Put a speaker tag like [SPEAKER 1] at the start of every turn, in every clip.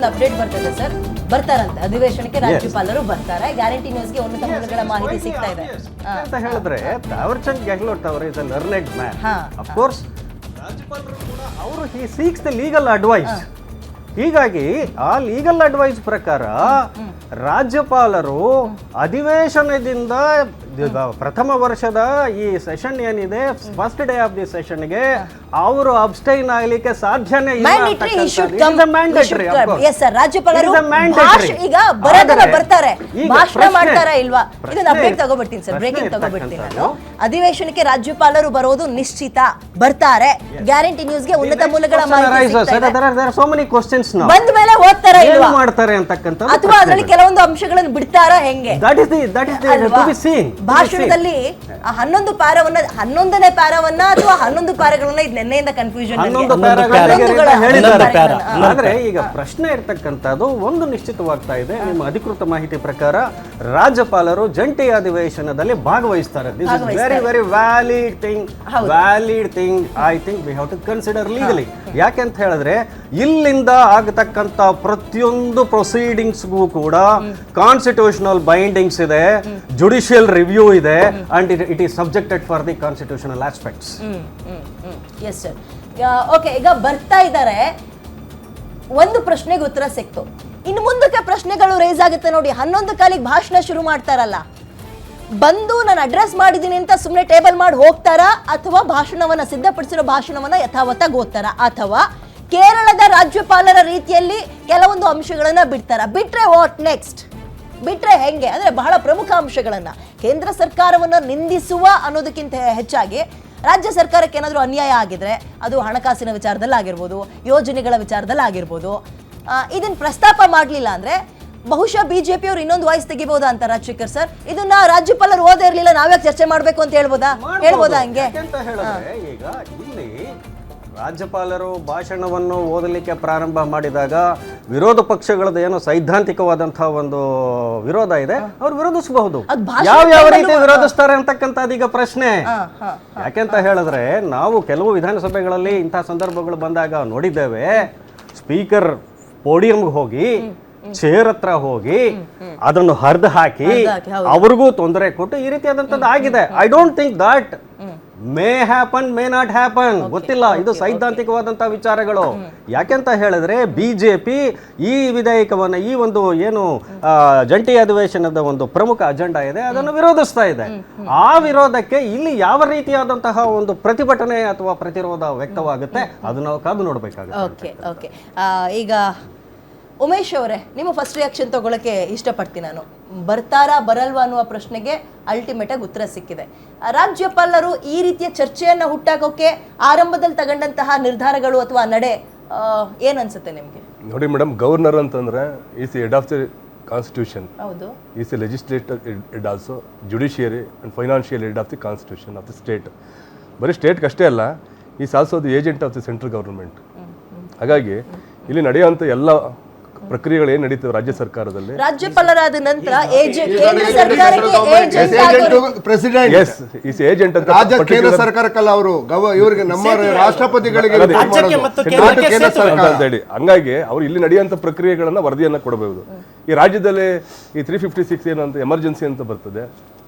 [SPEAKER 1] Update ಬರ್ತದೆ sir, ಬರ್ತಾರಂತೆ ಅಧಿವೇಶನಕ್ಕೆ ರಾಜ್ಯಪಾಲರು ಬರ್ತಾರೆ. ಗ್ಯಾರಂಟಿ ನ್ಯೂಸ್ಗೆ ಉನ್ನತ ಮೂಲಗಳ ಮಾಹಿತಿ ಸಿಗ್ತಾ ಇದೆ
[SPEAKER 2] ಅಂತ ಹೇಳಿದ್ರೆ ತಾವರ್ಚಂದ್ ಗೆಹ್ಲೋಟ್ ಅವರು is a learned man. Of course ರಾಜ್ಯಪಾಲರು ಕೂಡ ಅವರು ಹಿ ಸೀಕ್ಸ್ ದ ಲೀಗಲ್ ಅಡ್ವೈಸ್. ಹೀಗಾಗಿ ಆ ಲೀಗಲ್ ಅಡ್ವೈಸ್ ಪ್ರಕಾರ ರಾಜ್ಯಪಾಲರು ಅಧಿವೇಶನದಿಂದ ಪ್ರಥಮ ವರ್ಷದ ಈ ಸೆಷನ್ ಏನಿದೆ, ಫಸ್ಟ್ ಡೇ ಆಫ್ ದಿ ಸೆಷನ್ಗೆ ಅವರು ಅಬ್ಸ್ಟೈನ್ ಆಗ್ಲಿಕ್ಕೆ ಸಾಧ್ಯನೇ ಇಲ್ಲ.
[SPEAKER 1] ರಾಜ್ಯಪಾಲರು ಈಗ ಬರ್ತಾರೆ, ಭಾಷಣ ಮಾಡ್ತಾರಾ ಇಲ್ವಾ? ಇದನ್ನ ಅಪ್ಡೇಟ್ ತಗೋಬಿಡ್ತೀನಿ ಸರ್, ಬ್ರೇಕಿಂಗ್ ತಗೋಬಿಡ್ತೀನಿ ನಾನು. ಅಧಿವೇಶನಕ್ಕೆ ರಾಜ್ಯಪಾಲರು ಬರೋದು ನಿಶ್ಚಿತ, ಬರ್ತಾರೆ. ಗ್ಯಾರಂಟಿ ನ್ಯೂಸ್ಗೆ ಉನ್ನತ ಮೂಲಗಳ ಬಂದ ಮೇಲೆ ಓದ್ತಾರಾ ಇಲ್ವಾ
[SPEAKER 2] ಮಾಡ್ತಾರೆ ಅಂತಕ್ಕಂಥ,
[SPEAKER 1] ಅಥವಾ ಅದರಲ್ಲಿ ಕೆಲವೊಂದು ಅಂಶಗಳನ್ನು ಬಿಡ್ತಾರಾ ಹೆಂಗೆ? ಭಾಷಣದಲ್ಲಿ 11 ಪ್ಯಾರವನ್ನ 11ನೇ ಪ್ಯಾರವನ್ನ ಅಥವಾ 11 ಪ್ಯಾರಗಳನ್ನ ಇದು ನೆನ್ನೆಯಿಂದ ಕನ್ಫ್ಯೂಷನ್.
[SPEAKER 2] ಆದ್ರೆ ಈಗ ಪ್ರಶ್ನೆ ಇರ್ತಕ್ಕಂಥದ್ದು ಒಂದು ನಿಶ್ಚಿತವಾಗ್ತಾ ಇದೆ. ನಿಮ್ಮ ಅಧಿಕೃತ ಮಾಹಿತಿ ಪ್ರಕಾರ ರಾಜ್ಯಪಾಲರು ಜಂಟಿ ಅಧಿವೇಶನದಲ್ಲಿ ಭಾಗವಹಿಸ್ತಾರೆ. This is very very valid thing. I think we have to consider legally. ಯಾಕೆಂತ ಹೇಳಿದ್ರೆ ಇಲ್ಲಿಂದ ಆಗತಕ್ಕಂತ ಪ್ರತಿಯೊಂದು ಪ್ರೊಸೀಡಿಂಗ್ಸ್ಗೂ ಕೂಡ ಕಾನ್ಸ್ಟಿಟ್ಯೂಷನಲ್ ಬೈಂಡಿಂಗ್ಸ್ ಇದೆ, ಜುಡಿಷಿಯಲ್ ರಿವ್ಯೂ ಇದೆ, and it is subjected for the constitutional aspects.
[SPEAKER 1] Yes sir. Okay, ಈಗ ಬರ್ತಾ ಇದ್ದಾರೆ, ಒಂದು ಪ್ರಶ್ನೆಗೆ ಉತ್ತರ ಸಿಕ್ತು. ಇನ್ನು ಮುಂದಕ್ಕೆ ಪ್ರಶ್ನೆಗಳು ರೇಸ್ ಆಗುತ್ತೆ ನೋಡಿ. 11 ಕಾಲಿಗೆ ಭಾಷಣ ಶುರು ಮಾಡ್ತಾರಲ್ಲ, ಬಂದು ನಾನು ಅಡ್ರೆಸ್ ಮಾಡಿದ್ದೀನಿ ಅಂತ ಸುಮ್ಮನೆ ಟೇಬಲ್ ಮಾಡಿ ಹೋಗ್ತಾರಾ, ಅಥವಾ ಭಾಷಣವನ್ನ ಸಿದ್ಧಪಡಿಸಿರೋ ಭಾಷಣವನ್ನ ಯಥಾವತ್ತಾಗಿ ಓದ್ತಾರಾ, ಅಥವಾ ಕೇರಳದ ರಾಜ್ಯಪಾಲರ ರೀತಿಯಲ್ಲಿ ಕೆಲವೊಂದು ಅಂಶಗಳನ್ನ ಬಿಡ್ತಾರ? ಬಿಟ್ರೆ ವಾಟ್ ನೆಕ್ಸ್ಟ್? ಬಿಟ್ರೆ ಹೆಂಗೆ ಅಂದ್ರೆ ಬಹಳ ಪ್ರಮುಖ ಅಂಶಗಳನ್ನ ಕೇಂದ್ರ ಸರ್ಕಾರವನ್ನ ನಿಂದಿಸುವ ಅನ್ನೋದಕ್ಕಿಂತ ಹೆಚ್ಚಾಗಿ ರಾಜ್ಯ ಸರ್ಕಾರಕ್ಕೆ ಏನಾದರೂ ಅನ್ಯಾಯ ಆಗಿದ್ರೆ ಅದು ಹಣಕಾಸಿನ ವಿಚಾರದಲ್ಲಿ ಆಗಿರ್ಬೋದು, ಯೋಜನೆಗಳ ವಿಚಾರದಲ್ಲಿ ಆಗಿರ್ಬೋದು, ಇದನ್ನ ಪ್ರಸ್ತಾಪ ಮಾಡಲಿಲ್ಲ ಅಂದ್ರೆ ಬಹುಶಃ ಬಿಜೆಪಿ ಅವರು ಇನ್ನೊಂದು ವಾಯ್ಸ್ ತೆಗಿಬಹುದಾ ಅಂತ ರಾಜಶೇಖರ್ ಸರ್? ಇದನ್ನ ರಾಜ್ಯಪಾಲರು ಓದೇ ಇರ್ಲಿಲ್ಲ, ನಾವ್ಯಾಕೆ ಚರ್ಚೆ ಮಾಡ್ಬೇಕು ಅಂತ ಹೇಳ್ಬೋದಾ ಹಂಗೆ?
[SPEAKER 2] ಈಗ ಇಲ್ಲಿ ರಾಜ್ಯಪಾಲರು ಭಾಷಣವನ್ನು ಓದಲಿಕ್ಕೆ ಪ್ರಾರಂಭ ಮಾಡಿದಾಗ ವಿರೋಧ ಪಕ್ಷಗಳದ್ದು ಏನೋ ಸೈದ್ಧಾಂತಿಕವಾದಂತಹ ಒಂದು ವಿರೋಧ ಇದೆ, ಅವ್ರು ವಿರೋಧಿಸಬಹುದು. ಯಾವ ರೀತಿ ವಿರೋಧಿಸ್ತಾರೆ ಅಂತಕ್ಕಂಥದ್ದು ಈಗ ಪ್ರಶ್ನೆ. ಯಾಕೆಂತ ಹೇಳಿದ್ರೆ ನಾವು ಕೆಲವು ವಿಧಾನಸಭೆಗಳಲ್ಲಿ ಇಂತಹ ಸಂದರ್ಭಗಳು ಬಂದಾಗ ನೋಡಿದ್ದೇವೆ, ಸ್ಪೀಕರ್ ಪೋಡಿಯಂಗೆ ಹೋಗಿ ಚೇರ್ ಹತ್ರ ಹೋಗಿ ಅದನ್ನು ಹರಿದು ಹಾಕಿ ಅವ್ರಿಗೂ ತೊಂದರೆ ಕೊಟ್ಟು ಈ ರೀತಿಯಾದಂಥದ್ದು ಆಗಿದೆ. I don't think that may happen, may not happen, ಗೊತ್ತಿಲ್ಲ. ಇದು ಸೈದ್ಧಾಂತಿಕವಾದಂತಹ ವಿಚಾರಗಳು. ಯಾಕೆಂತ ಹೇಳಿದ್ರೆ ಬಿಜೆಪಿ ಈ ವಿಧೇಯಕವನ್ನ, ಈ ಒಂದು ಏನು ಜಂಟಿ ಅಧಿವೇಶನದ ಒಂದು ಪ್ರಮುಖ ಅಜೆಂಡಾ ಇದೆ, ಅದನ್ನು ವಿರೋಧಿಸ್ತಾ ಇದೆ. ಆ ವಿರೋಧಕ್ಕೆ ಇಲ್ಲಿ ಯಾವ ರೀತಿಯಾದಂತಹ ಒಂದು ಪ್ರತಿಭಟನೆ ಅಥವಾ ಪ್ರತಿರೋಧ ವ್ಯಕ್ತವಾಗುತ್ತೆ ಅದನ್ನ ನಾವು ಕಾದು ನೋಡ್ಬೇಕಾಗುತ್ತೆ.
[SPEAKER 1] ಓಕೆ, ಈಗ ಉಮೇಶ್ ಅವರೇ, ನಿಮ್ಮ ಫಸ್ಟ್ ರಿಯಾಕ್ಷನ್ ತಗೊಳ್ಳಕ್ಕೆ ಇಷ್ಟಪಡ್ತೀನಿ ನಾನು. ಬರ್ತಾರಾ ಬರಲ್ವಾ ಅನ್ನುವ ಪ್ರಶ್ನೆಗೆ ಅಲ್ಟಿಮೇಟ್ ಆಗಿ ಉತ್ತರ ಸಿಕ್ಕಿದೆ. ರಾಜ್ಯಪಾಲರು ಈ ರೀತಿಯ ಚರ್ಚೆಯನ್ನ ಹುಟ್ಟಾಕೋಕೆ ಆರಂಭದಲ್ಲಿ ತಗೊಂಡಂತಹ ನಿರ್ಧಾರಗಳು ಅಥವಾ ನಡೆ ಏನ್ ಅನ್ಸುತ್ತೆ ನಿಮ್ಗೆ?
[SPEAKER 3] ನೋಡಿ ಮೇಡಮ್, ಗವರ್ನರ್ ಅಂತಂದ್ರೆ is head of the constitution,
[SPEAKER 1] ಹೌದು,
[SPEAKER 3] is a legislator head also, judiciary and financial head of the constitution of the state. ಬರೀ ಸ್ಟೇಟ್ಗೆ ಅಷ್ಟೇ ಅಲ್ಲ, is also the agent of the central government. ಹಾಗಾಗಿ ಇಲ್ಲಿ ನಡೆಯುವಂಥ ಎಲ್ಲ ಪ್ರಕ್ರಿಯೆಗಳು ಏನ್ ನಡೀತವೆ ರಾಜ್ಯ ಸರ್ಕಾರದಲ್ಲಿ,
[SPEAKER 1] ರಾಜ್ಯಪಾಲರಾದ ನಂತರ
[SPEAKER 3] ಏಜೆಂಟ್ ಅಂತ
[SPEAKER 4] ಕೇಂದ್ರ ಸರ್ಕಾರಕ್ಕಲ್ಲ, ಅವರು ಇವರಿಗೆ ನಮ್ಮ ರಾಷ್ಟ್ರಪತಿಗಳಿಗೆ
[SPEAKER 3] ಅಂತ ಹೇಳಿ. ಹಂಗಾಗಿ ಅವ್ರು ಇಲ್ಲಿ ನಡೆಯುವಂತ ಪ್ರಕ್ರಿಯೆಗಳನ್ನ ವರದಿಯನ್ನ ಕೊಡಬಹುದು. ಈ ರಾಜ್ಯದಲ್ಲಿ ಈ 356 ಏನಂತ ಎಮರ್ಜೆನ್ಸಿ ಅಂತ ಬರ್ತದೆ,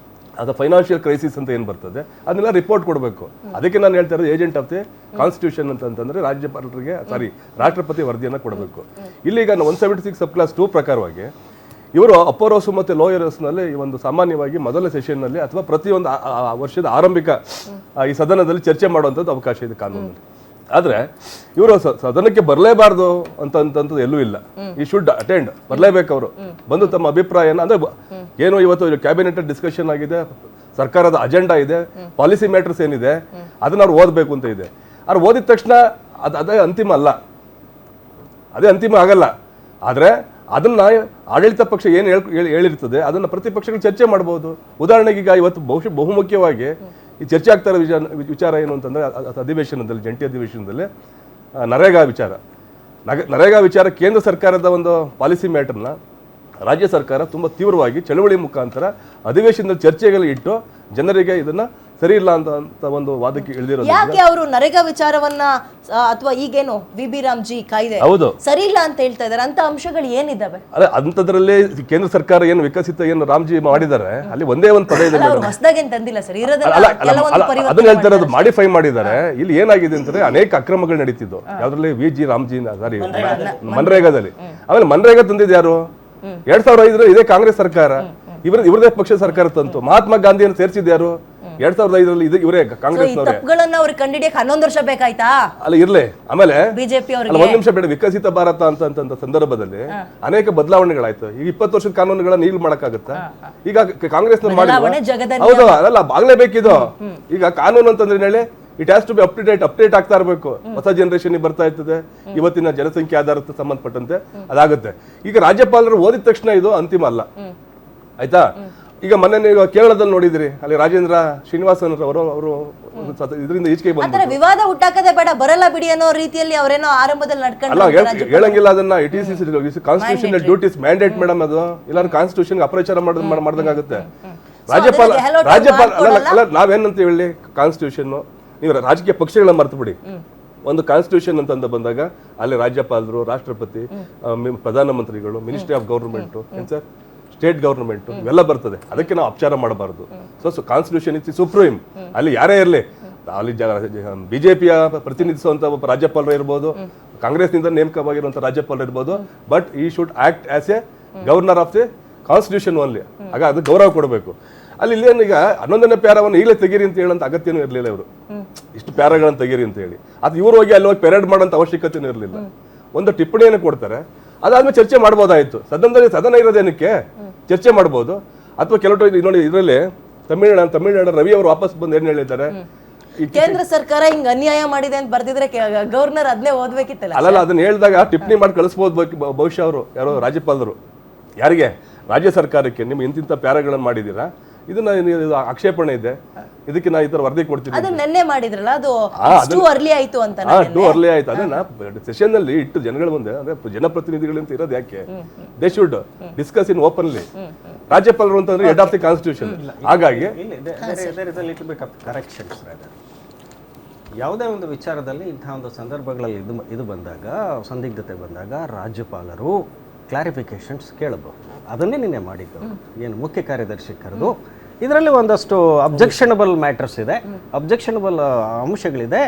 [SPEAKER 3] ಅದು ಫೈನಾನ್ಷಿಯಲ್ ಕ್ರೈಸಿಸ್ ಅಂತ ಏನು ಬರ್ತದೆ, ಅದನ್ನೆಲ್ಲ ರಿಪೋರ್ಟ್ ಕೊಡಬೇಕು. ಅದಕ್ಕೆ ನಾನು ಹೇಳ್ತಾ ಇರೋದು ಏಜೆಂಟ್ ಆಫ್ ದಿ ಕಾನ್ಸ್ಟಿಟ್ಯೂಷನ್ ಅಂತಂದ್ರೆ ರಾಜ್ಯಪಾಲರಿಗೆ ರಾಷ್ಟ್ರಪತಿ ವರದಿಯನ್ನು ಕೊಡಬೇಕು. ಇಲ್ಲಿಗ 176 ಸಬ್ ಕ್ಲಾಸ್ 2 ಪ್ರಕಾರವಾಗಿ ಇವರು ಅಪ್ಪರ್ ಹೌಸ್ ಮತ್ತು ಲೋಯರ್ ಹೌಸ್ನಲ್ಲಿ ಒಂದು ಸಾಮಾನ್ಯವಾಗಿ ಮೊದಲ ಸೆಷನ್ನಲ್ಲಿ ಅಥವಾ ಪ್ರತಿಯೊಂದು ವರ್ಷದ ಆರಂಭಿಕ ಈ ಸದನದಲ್ಲಿ ಚರ್ಚೆ ಮಾಡುವಂಥದ್ದು ಅವಕಾಶ ಇದೆ ಕಾನೂನಲ್ಲಿ. ಆದ್ರೆ ಇವರು ಸದನಕ್ಕೆ ಬರಲೇಬಾರ್ದು ಅಂತಂತದ್ದು ಎಲ್ಲೂ ಇಲ್ಲ. ಈ ಶುಡ್ ಅಟೆಂಡ್, ಬರಲೇಬೇಕು. ಅವರು ಬಂದು ತಮ್ಮ ಅಭಿಪ್ರಾಯನ, ಅಂದ್ರೆ ಏನು ಇವತ್ತು ಕ್ಯಾಬಿನೆಟ್ ಡಿಸ್ಕಷನ್ ಆಗಿದೆ, ಸರ್ಕಾರದ ಅಜೆಂಡಾ ಇದೆ, ಪಾಲಿಸಿ ಮ್ಯಾಟರ್ಸ್ ಏನಿದೆ ಅದನ್ನ ಅವ್ರು ಓದಬೇಕು ಅಂತ ಇದೆ. ಅವ್ರು ಓದಿದ ತಕ್ಷಣ ಅದೇ ಅಂತಿಮ ಅಲ್ಲ, ಅದೇ ಅಂತಿಮ ಆಗಲ್ಲ. ಆದ್ರೆ ಅದನ್ನ ಆಡಳಿತ ಪಕ್ಷ ಏನು ಹೇಳಿರ್ತದೆ ಅದನ್ನ ಪ್ರತಿಪಕ್ಷಗಳು ಚರ್ಚೆ ಮಾಡಬಹುದು. ಉದಾಹರಣೆಗೆ ಈಗ ಇವತ್ತು ಬಹುಮುಖ್ಯವಾಗಿ ಈ ಚರ್ಚೆ ಆಗ್ತಾ ಇರೋ ವಿಚಾರ ಏನು ಅಂತಂದ್ರೆ ಅಧಿವೇಶನದಲ್ಲಿ, ಜಂಟಿ ಅಧಿವೇಶನದಲ್ಲಿ ನರೇಗಾ ವಿಚಾರ ಕೇಂದ್ರ ಸರ್ಕಾರದ ಒಂದು ಪಾಲಿಸಿ ಮ್ಯಾಟರ್ನ ರಾಜ್ಯ ಸರ್ಕಾರ ತುಂಬ ತೀವ್ರವಾಗಿ ಚಳವಳಿ ಮುಖಾಂತರ ಅಧಿವೇಶನದಲ್ಲಿ ಚರ್ಚೆಗಳು ಇಟ್ಟು ಜನರಿಗೆ ಇದನ್ನ ಸರಿ ಇಲ್ಲ ಅಂತ ಒಂದು ವಾದಕ್ಕೆ ಇಳಿದಿರೋದು.
[SPEAKER 1] ಯಾಕೆ ಅವರು ನರೇಗಾ ವಿಚಾರವನ್ನ ಅಥವಾ ಈಗೇನು ವಿ ರಾಮ್ಜಿ ಕಾಯ್ದೆ
[SPEAKER 3] ಹೌದು.
[SPEAKER 1] ಸರಿ ಇಲ್ಲ ಅಂತ ಹೇಳ್ತಾ ಇದಾರೆ, ಅಂತ ಅಂಶಗಳು ಏನಿದಾವೆ?
[SPEAKER 3] ಅಲ್ಲ, ಅಂಥದ್ರಲ್ಲಿ ಕೇಂದ್ರ ಸರ್ಕಾರ ಏನು ವಿಕಸಿತ ಏನು ರಾಮ್ಜಿ ಮಾಡಿದ್ದಾರೆ, ಅಲ್ಲಿ ಒಂದೇ ಒಂದು ಪದ ಇದೆ
[SPEAKER 1] ಅವ್ರು ಹೊಸದಾಗೇನ್ ತಂದಿಲ್ಲ ಸರ್, ಇರೋದನ್ನ
[SPEAKER 3] ಅಲ್ಲ,
[SPEAKER 1] ಕೆಲವೊಂದು
[SPEAKER 3] ಅದನ್ನ
[SPEAKER 1] ಪರಿವರ್ತನೆ
[SPEAKER 3] ಹೇಳ್ತಾ ಇರೋದು ಮಾಡಿಫೈ ಮಾಡಿದ್ದಾರೆ. ಇಲ್ಲಿ ಏನಾಗಿದೆ ಅಂತಂದ್ರೆ ಅನೇಕ ಅಕ್ರಮಗಳು ನಡೀತಿದ್ದು ಯಾವ್ದ್ರಲ್ಲಿ ರಾಮ್ಜಿ ಸಾರಿ ಮನ್ರೇಗಾದಲ್ಲಿ. ಆಮೇಲೆ ಮನ್ರೇಗಾ ತಂದಿದ್ದು ಯಾರು? 2005 ಇದೇ ಕಾಂಗ್ರೆಸ್ ಸರ್ಕಾರ, ಇವ್ರದೇ ಪಕ್ಷ ಸರ್ಕಾರ ತಂತು. ಮಹಾತ್ಮ ಗಾಂಧಿಯನ್ನು ಸೇರಿಸಿದ್ದು ಯಾರು? 2005 ಇದು ಇವರೇ ಕಾಂಗ್ರೆಸ್ನವರೇ.
[SPEAKER 1] ತಪ್ಪುಗಳನ್ನ ಅವ್ರಿಗೆ ಕಂಡಿಡಿಯಕ್ಕೆ 11 ವರ್ಷ ಬೇಕಾಯ್ತಾ?
[SPEAKER 3] ಅಲ್ಲ ಇರ್ಲಿ. ಆಮೇಲೆ
[SPEAKER 1] ಬಿಜೆಪಿ
[SPEAKER 3] ಅಲ್ಲ, ಒಂದ್ ನಿಮಿಷ ಬೇಡ. ವಿಕಸಿತ ಭಾರತ ಅಂತ ಸಂದರ್ಭದಲ್ಲಿ ಅನೇಕ ಬದಲಾವಣೆಗಳಾಯ್ತು. ಈಗ 20 ವರ್ಷದ ಕಾನೂನುಗಳನ್ನ ನೀಲ್ ಮಾಡಕ್ಕಾಗತ್ತಾ? ಈಗ ಕಾಂಗ್ರೆಸ್ನವ್ರು
[SPEAKER 1] ಬದಲಾವಣೆ
[SPEAKER 3] ಮಾಡಿ
[SPEAKER 1] ಜಗದ
[SPEAKER 3] ಹೌದು, ಅದಲ್ಲ ಆಗ್ಲೇಬೇಕಿದು. ಈಗ ಕಾನೂನು ಅಂತಂದ್ರೆ ಹೇಳಿ it has to be update ಆಗ್ತಾ ಇರಬೇಕು. ಹೊಸ ಜನರೇಷನ್ ಬರ್ತಾ ಇರ್ತದೆ, ಇವತ್ತಿನ ಜನಸಂಖ್ಯೆ ಆಧಾರಕ್ಕೆ ಸಂಬಂಧಪಟ್ಟಂತೆ ಅದಾಗುತ್ತೆ. ಈಗ ರಾಜ್ಯಪಾಲರು ಓದಿದ ತಕ್ಷಣ ಇದು ಅಂತಿಮ ಅಲ್ಲ, ಆಯ್ತಾ? ಈಗ ಮೊನ್ನೆ ನೀವು ಕೇರಳದಲ್ಲಿ ನೋಡಿದ್ರಿ, ಅಲ್ಲಿ ರಾಜೇಂದ್ರ ಶ್ರೀನಿವಾಸನ್ ಅವರು ಇದರಿಂದ ಈಚೆಗೆ ಬಂದ್ರು.
[SPEAKER 1] ಆತರ ವಿವಾದ ಹುಟ್ಟಾಕದೆ ಬೇಡ, ಬರಲ್ಲ ಬಿಡಿ ಅನ್ನೋ ರೀತಿಯಲ್ಲಿ ಅವರೇನೋ ಆರಂಭದಲ್ಲಿ
[SPEAKER 3] ಅಲ್ಲ, ಹೇಳಂಗಿಲ್ಲ ಅದನ್ನ. It is constitutional duties mandate madam ಅದು. ಇಲ್ಲ ಕಾನ್ಸ್ಟಿಟ್ಯೂಷನ್ ಅಪರಿಚಾರ ಮಾಡ್ದಂಗಾಗುತ್ತೆ. ರಾಜ್ಯಪಾಲ ಅಲ್ಲ, ನಾವೇನಂತ ಹೇಳಿ ಕಾನ್ಸ್ಟಿಟ್ಯೂಷನ್, ನೀವು ರಾಜಕೀಯ ಪಕ್ಷಗಳನ್ನ ಮರ್ತು ಬಿಡಿ. ಒಂದು ಕಾನ್ಸ್ಟಿಟ್ಯೂಷನ್ ಅಂತ ಬಂದಾಗ ಅಲ್ಲಿ ರಾಜ್ಯಪಾಲರು, ರಾಷ್ಟ್ರಪತಿ, ಪ್ರಧಾನಮಂತ್ರಿಗಳು, ಮಿನಿಸ್ಟ್ರಿ ಆಫ್ ಗವರ್ಮೆಂಟ್, ಏನ್ ಸರ್, ಸ್ಟೇಟ್ ಗವರ್ಮೆಂಟ್ ಇವೆಲ್ಲ ಬರ್ತದೆ. ಅದಕ್ಕೆ ನಾವು ಅಪಚಾರ ಮಾಡಬಾರದು. So constitution is supreme. ಅಲ್ಲಿ ಯಾರೇ ಇರಲಿ, ಅಲ್ಲಿ ಬಿಜೆಪಿಯ ಪ್ರತಿನಿಧಿಸುವಂತ ಒಬ್ಬ ರಾಜ್ಯಪಾಲರು ಇರ್ಬೋದು, ಕಾಂಗ್ರೆಸ್ನಿಂದ ನೇಮಕವಾಗಿರುವಂತ ರಾಜ್ಯಪಾಲರು ಇರ್ಬೋದು, ಬಟ್ ಈ should act as A governor of the constitution only. ಆಗ ಅದು ಗೌರವ ಕೊಡಬೇಕು. ಅಲ್ಲಿ ಇಲ್ಲೇನು ಈಗ 11ನೇ ಪ್ಯಾರವನ್ನು ಈಗಲೇ ತೆಗೀರಿ ಅಂತ ಹೇಳಂತ ಅಗತ್ಯನೂ ಇರಲಿಲ್ಲ. ಇವರು ಇಷ್ಟು ಪ್ಯಾರಾಗಳನ್ನು ತೆಗೀರಿ ಅಂತ ಹೇಳಿ ಅದು ಇವರು ಹೋಗಿ ಅಲ್ಲಿ ಹೋಗಿ ಪೆರೇಡ್ ಮಾಡೋಂಥ ಅವಶ್ಯಕತೆನೂ ಇರಲಿಲ್ಲ. ಒಂದು ಟಿಪ್ಪಣಿಯನ್ನು ಕೊಡ್ತಾರೆ, ಅದಾದ್ಮೇಲೆ ಚರ್ಚೆ ಮಾಡ್ಬೋದಾಯ್ತು. ಸದನ ಇರೋದೇನಕ್ಕೆ ಚರ್ಚೆ ಮಾಡ್ಬೋದು. ಅಥವಾ ಕೆಲವು ನೋಡಿ, ಇದರಲ್ಲಿ ತಮಿಳುನಾಡು ರವಿ ಅವರು ವಾಪಸ್ ಬಂದು ಏನ್ ಹೇಳಿದ್ದಾರೆ,
[SPEAKER 1] ಕೇಂದ್ರ ಸರ್ಕಾರ ಹಿಂಗ್ ಅನ್ಯಾಯ ಮಾಡಿದೆ ಅಂತ ಬರ್ದಿದ್ರೆ ಗವರ್ನರ್ ಅದನ್ನೇ ಓದ್ಬೇಕಿತ್ತಲ್ಲ.
[SPEAKER 3] ಅಲ್ಲಲ್ಲ, ಅದನ್ನ ಹೇಳಿದಾಗ ಟಿಪ್ಪಣಿ ಮಾಡಿ ಕಳಿಸ್ಬೋದು ಬಹುಶಃ ಅವರು, ಯಾರೋ ರಾಜ್ಯಪಾಲರು. ಯಾರಿಗೆ? ರಾಜ್ಯ ಸರ್ಕಾರಕ್ಕೆ ನಿಮ್ಮ ಇಂತಿಂತ ಪ್ಯಾರಾಗಳನ್ನು ಮಾಡಿದ್ದೀರಾ, ಇದನ್ನ ಆಕ್ಷೇಪಣೆ ಇದೆ, ಇದಕ್ಕೆ ನಾ ಈ ತರ ವರದಿ ಕೊಡ್ತೀನಿ.
[SPEAKER 1] ಅದನ್ನ ನೆನ್ನೆ ಮಾಡಿದ್ರಲ್ಲ, ಅದು ಟೂ ಅರ್ಲಿ ಆಯ್ತು ಅಂತ.
[SPEAKER 3] ಟೂ ಅರ್ಲಿ ಆಯ್ತು. ಅದನ್ನ ಸೆಷನ್ ನಲ್ಲಿ ಇಟ್ಟು ಜನಗಳ ಮುಂದೆ, ಅಂದ್ರೆ ಜನಪ್ರತಿನಿಧಿಗಳು ಅಂತ ಇರೋದು ಯಾಕೆ? They should discuss in openly. ರಾಜ್ಯಪಾಲರು ಅಂತಂದ್ರೆ ಹೆಡ್ ಆಫ್ ದಿ ಕಾನ್ಸ್ಟಿಟ್ಯೂಷನ್. ಹಾಗಾಗಿ
[SPEAKER 2] ಯಾವುದೇ ಒಂದು ವಿಚಾರದಲ್ಲಿ ಇಂತಹ ಒಂದು ಸಂದರ್ಭಗಳಲ್ಲಿ ಇದು ಬಂದಾಗ, ಸಂದಿಗ್ಧತೆ ಬಂದಾಗ ರಾಜ್ಯಪಾಲರು ಕ್ಲಾರಿಫಿಕೇಶನ್ಸ್ ಕೇಳಬಹುದು. ಅದನ್ನೇ ನಿನ್ನೆ ಮಾಡಿದ್ದು. ಏನು ಮುಖ್ಯ ಕಾರ್ಯದರ್ಶಿ ಕರೆದು ಇದರಲ್ಲಿ ಒಂದಷ್ಟು ಅಬ್ಜೆಕ್ಷನಬಲ್ ಮ್ಯಾಟರ್ಸ್ ಇದೆ, ಅಬ್ಜೆಕ್ಷನಬಲ್ ಅಂಶಗಳಿದೆ,